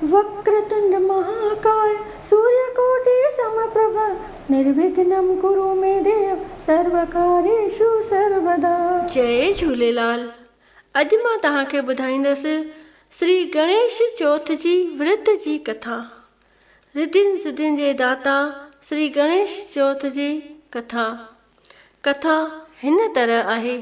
वक्रतुंड महाकाय सूर्यकोटि समप्रभ निर्विघ्नं कुरु मे देव सर्वकार्येषु सर्वदा। जय झूलेलाल। अॼु मां तव्हांखे ॿुधाईंदसि श्री गणेश चौथ जी विर्त जी कथा। रिद्धियुनि सिद्धियुनि जे दाता श्री गणेश चौथ जी कथा हिन तरह आहे।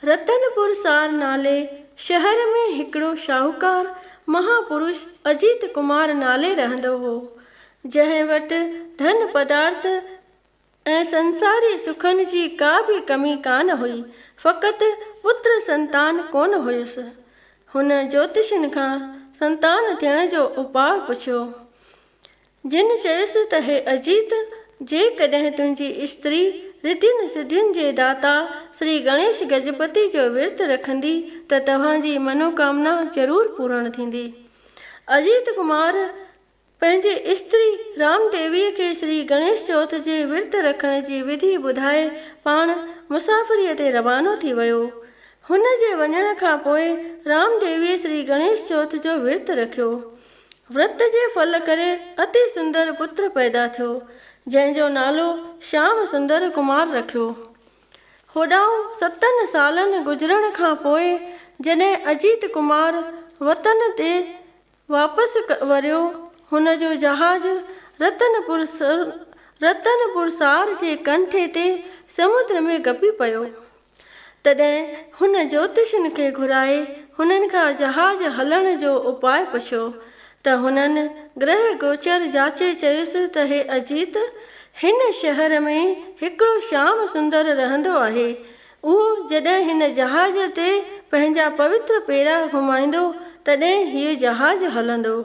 रतनपुर सार नाले शहर में हिकिड़ो शाहूकार महापुरुष अजीत कुमार नाले रहंदो हो, जंहिं वटि धन पदार्थ ऐं संसारी सुखनि जी का बि कमी कान हुई, फ़क़ति पुत्र संतान कोन हुयुसि। हुन ज्योतिषनि खां संतान थियण जो उपाय पुछियो। जिन चयुसि त हे अजीत, जेकॾहिं तुंहिंजी स्त्री रिद्धियुनि सिद्धियुनि जे दाता श्री गणेश गजपति जो विर्त रखंदी त तव्हांजी मनोकामना ज़रूरु पूर्ण थींदी। अजीत कुमार पंहिंजे स्त्री रामदेवीअ खे श्री गणेश चौथ जे विर्त रखण जी विधि ॿुधाए पाण मुसाफ़िरीअ ते रवानो थी वियो। हुन जे वञण खां पोइ रामदेवीअ श्री गणेश चौथ जो विर्त रखियो। व्रत जे फल करे अति सुंदर पुत्र पैदा थियो, जंहिंजो नालो श्याम सुंदर कुमार रखियो। होॾां 7 सालनि गुज़रण खां पोइ जॾहिं अजीत कुमार वतन ते वापसि वरियो, हुन जो जहाज़ रतनपुर सार जे कंठे ते समुद्र में गपी पियो। तॾहिं हुन ज्योतिषनि खे घुराए हुननि खां जहाज़ हलण जो उपाय पुछियो त हुननि ग्रह गोचर जाचे चयुसि त हे अजीत, हिन शहर में हिकिड़ो श्याम सुंदर रहंदो आहे। उहो जॾहिं हिन जहाज़ ते पंहिंजा पवित्र पेरा घुमाईंदो तॾहिं हीउ जहाज़ हलंदो।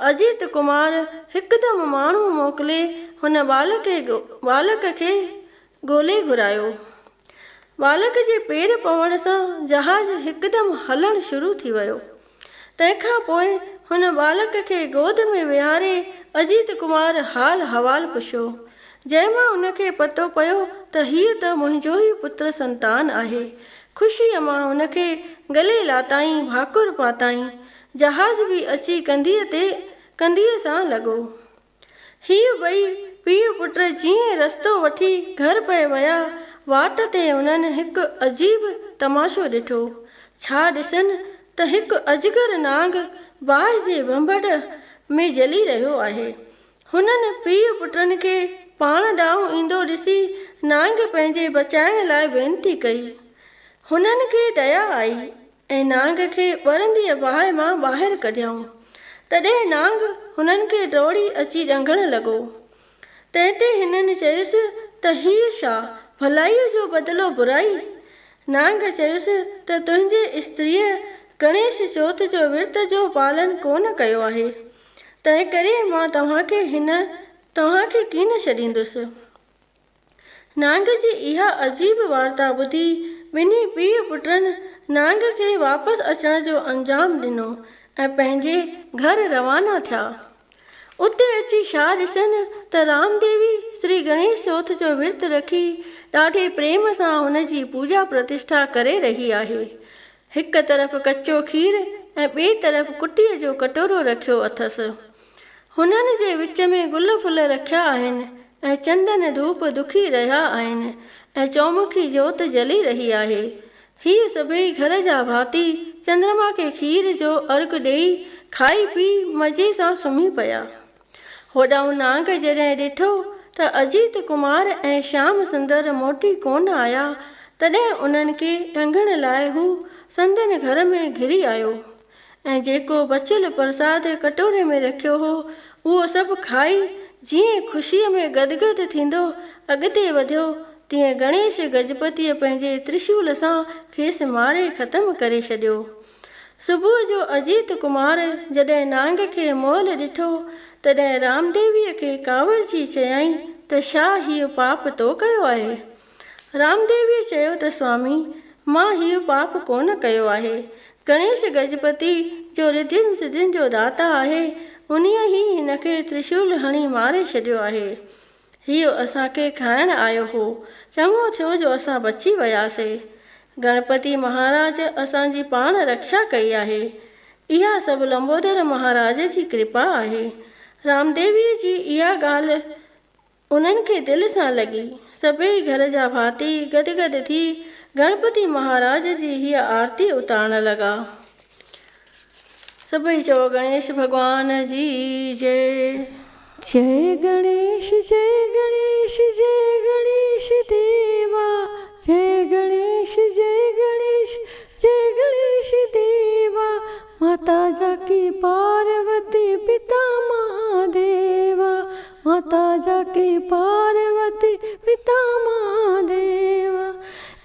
अजीत कुमार हिकदमि माण्हू मोकिले हुन बालक खे ॻोल्हे घुरायो। बालक जे पेर पवण सां जहाज़ हिकदमि हलणु शुरू थी वियो। तंहिंखां पोइ हुन बालक खे गोद में विहारे अजीत कुमार हाल हवाल पुछियो, जंहिंमां हुनखे पतो पियो त हीअ त मुंहिंजो ई पुत्र संतान आहे। ख़ुशीअ मां हुनखे गले लाताईं, भाकुर पाताईं। जहाज़ बि अची कंधीअ सां लॻो। हीअ ॿई पीउ पुट जीअं रस्तो वठी घर पिए विया, वाट ते हुननि हिकु अजीब तमाशो ॾिठो। छा ॾिसनि त हिकु अजगर नाग बाहि जे भंभड़ में जली रहियो आहे। हुननि पीउ पुटनि खे पाण ॾांहुं ईंदो ॾिसी नांग पंहिंजे बचाइण लाइ वेनती कई। हुननि खे दया आई ऐं नांग खे ॿरंदीअ बाहि मां ॿाहिरि कढियऊं। तॾहिं नांग हुननि खे डोड़ी अची ॾंघणु लॻो। तंहिं ते हिननि चयुसि त हीअ छा, भलाईअ जो बदिलो बुराई। नांग चयुसि त तुंहिंजे स्त्रीअ गणेश चौथ जो विर्त जो पालन कोन कयो आहे, तंहिं करे मां तव्हांखे कीन छॾींदुसि। नांग जी इहा अजीब वार्ता ॿुधी ॿिन्ही पीउ पुटनि नांग खे वापसि अचण जो अंजाम ॾिनो ऐं पंहिंजे घर रवाना थिया। उते अची छा ॾिसनि त रामदेवी श्री गणेश चौथ जो विर्त रखी ॾाढे प्रेम सां हुन जी पूजा प्रतिष्ठा करे रही आहे। हिकु तरफ़ कचो खीर ऐं ॿिए तरफ़ कुटीअ जो कटोरो रखियो अथसि। हुननि जे विच में गुल फुल रखिया आहिनि ऐं चंदन धूप दुखी रहिया आहिनि ऐं चौमुखी जोत जली रही आहे। हीअ सभई घर जा भाती चंद्रमा खे खीर जो अर्घु ॾेई खाई पी मज़े सां सुम्ही पिया। होॾां नांग जॾहिं ॾिठो त अजीत कुमार ऐं श्याम सुंदर मोटी कोन आया, तॾहिं उन्हनि खे ॾंघण लाइ हू संदनि घर में घिरी आयो ऐं जेको बचियल प्रसाद कटोरे में रखियो हो उहो सभु खाई जीअं ख़ुशीअ में गदगद थींदो अॻिते वधियो, तीअं गणेश गजपतिअ पंहिंजे त्रिशूल सां खेसि मारे ख़तमु करे छॾियो। सुबुह जो अजीत कुमार जॾहिं नांग खे मोल ॾिठो तॾहिं रामदेवीअ खे कावड़जी चयाईं त छा हीउ पाप तो कयो आहे? रामदेवीअ चयो त स्वामी, मां हीउ पाप कोन कयो आहे। गणेश गजपति जो रिद्धियुनि सिद्धियुनि जो दाता आहे, उन्हीअ ई हिनखे त्रिशूल हणी मारे छॾियो आहे। हीउ असांखे खाइण आयो हो, चङो थियो जो असां बची वियासीं। गणपति महाराज असांजी पाण रक्षा कई आहे। इहा सभु लंबोदर महाराज जी कृपा आहे। रामदेवीअ जी इहा ॻाल्हि उन्हनि खे दिलि सां लॻी। सभई घर जा भाती गदगद थी गणपति महाराज जी हीअ आरती उतारण लॻा। सभई चओ गणेश भॻवान जी जय। जय गणेश जय गणेश जय गणेश देवा, जय गणेश जय गणेश जय गणेश देवा। माता जाकी पार्वती पिता महादेवा, माता जाकी पार्वती पिता महादेवा।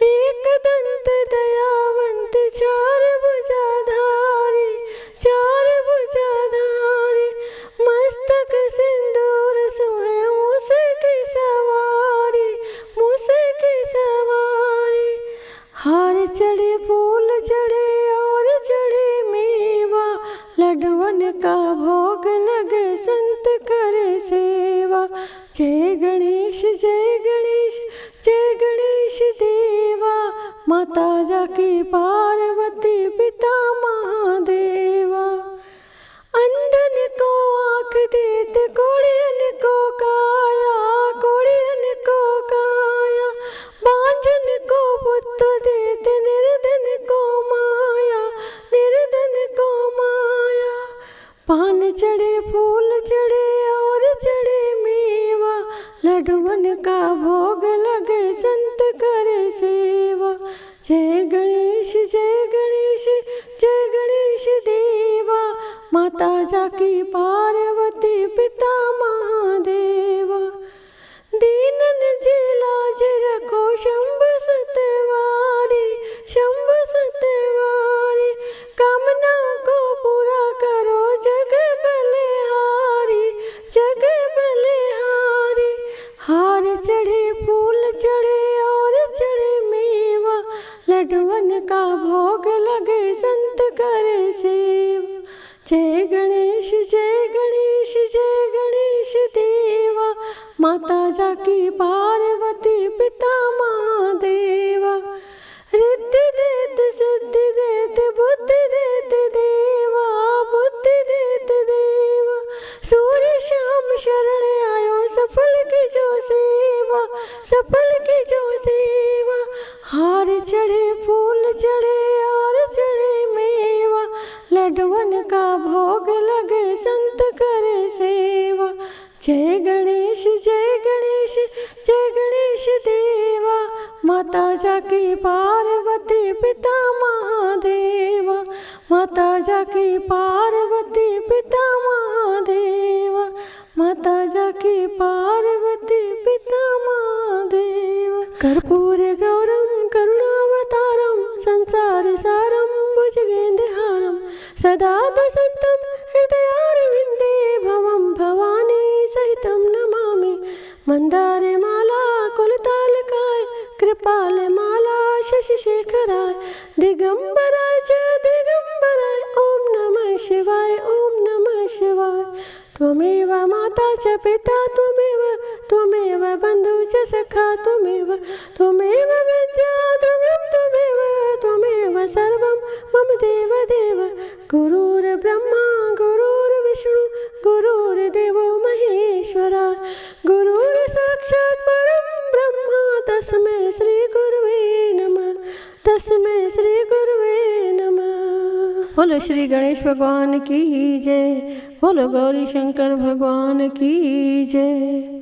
एक दंत दयावंत चार भुजाधारी, चार भुजाधारी। मस्तक सिंदूर सोहे मूसे की सवारी, मूसे की सवारी। हार चढ़े फूल चढ़े और चढ़े मेवा, लड्डुअन का भोग लगे संत करे सेवा। जय गणेश जय गणेश जय गणेश देवा, माता जाकी पार्वती पिता महादेवा। अंधन को आँख देते कोड़ियन को काया, कोड़ियन को काया। बांझन को पुत्र देते निर्धन को माया, निर्धन को माया। पान चढ़े फूल चढ़े और चढ़े मेवा, लड्डुअन का भोग लगे संत करे सेवा। जय गणेश जय गणेश जय गणेश देवा, माता जाकी पार्वती पिता महादेवा। दीनन जी लाज रखो शंभु सतवारी, शंभु सतवारी। कामनाओं को पूरा करो जग बलिहारी, जग बलिहारी। हार चढ़े फूल चढ़े और चढ़े मेवा, लड्डुअन का भोग लगे संत करे सेवा। जय गणेश जय गणेश जय गणेश देवा, माता जाकी पार्वती पिता महादेवा। रिद्धि देत सिद्धि देत बुद्धि देत देवा, बुद्धि देत देवा। सूर्य शाम शरण आयो सफल की जो सेवा, सफल की जो सेवा। हार चढ़े फूल चढ़े और चढ़े मेवा, लड्डुअन का भोग लगे संत करे सेवा। जय गणेश जय गणेश जय गणेश देवा, माता जाकी पार्वती पिता महादेवा, माता जाकी पार्वती पिता महादेवा, माता जाकी पार्वती पिता महादेवा। कर्पूर गौरम करुणावतारम संसार सारम भुजगेन्द्रहारम। सदा वसन्तं हृदयारविन्दे भवं भवानी सहितं नमामि। मंदारे माला कुलतालकाय कृपाल माला शशिशेखराय। दिगंबराय च दिगंबराय ओम नमः शिवाय ओम नमः शिवाय। त्वमेव माता च पिता त्वमेव, त्वमेव बन्धु च सखा त्वमेव, त्वमेव विद्या द्रव्यं त्वमेव, त्वमेव सर्वं मम देव देव। गुरुर्ब्रह्मा गुरुर्विष्णु गुरुर्देवो महेश्वरा। गुरुर्साक्षात् परं ब्रह्म तस्मै श्री गुरुवे नमः, तस्मै श्री गुरुवे नमः। बोलो श्री गणेश भगवान की जय, बोलो गौरी शंकर भगवान की जय।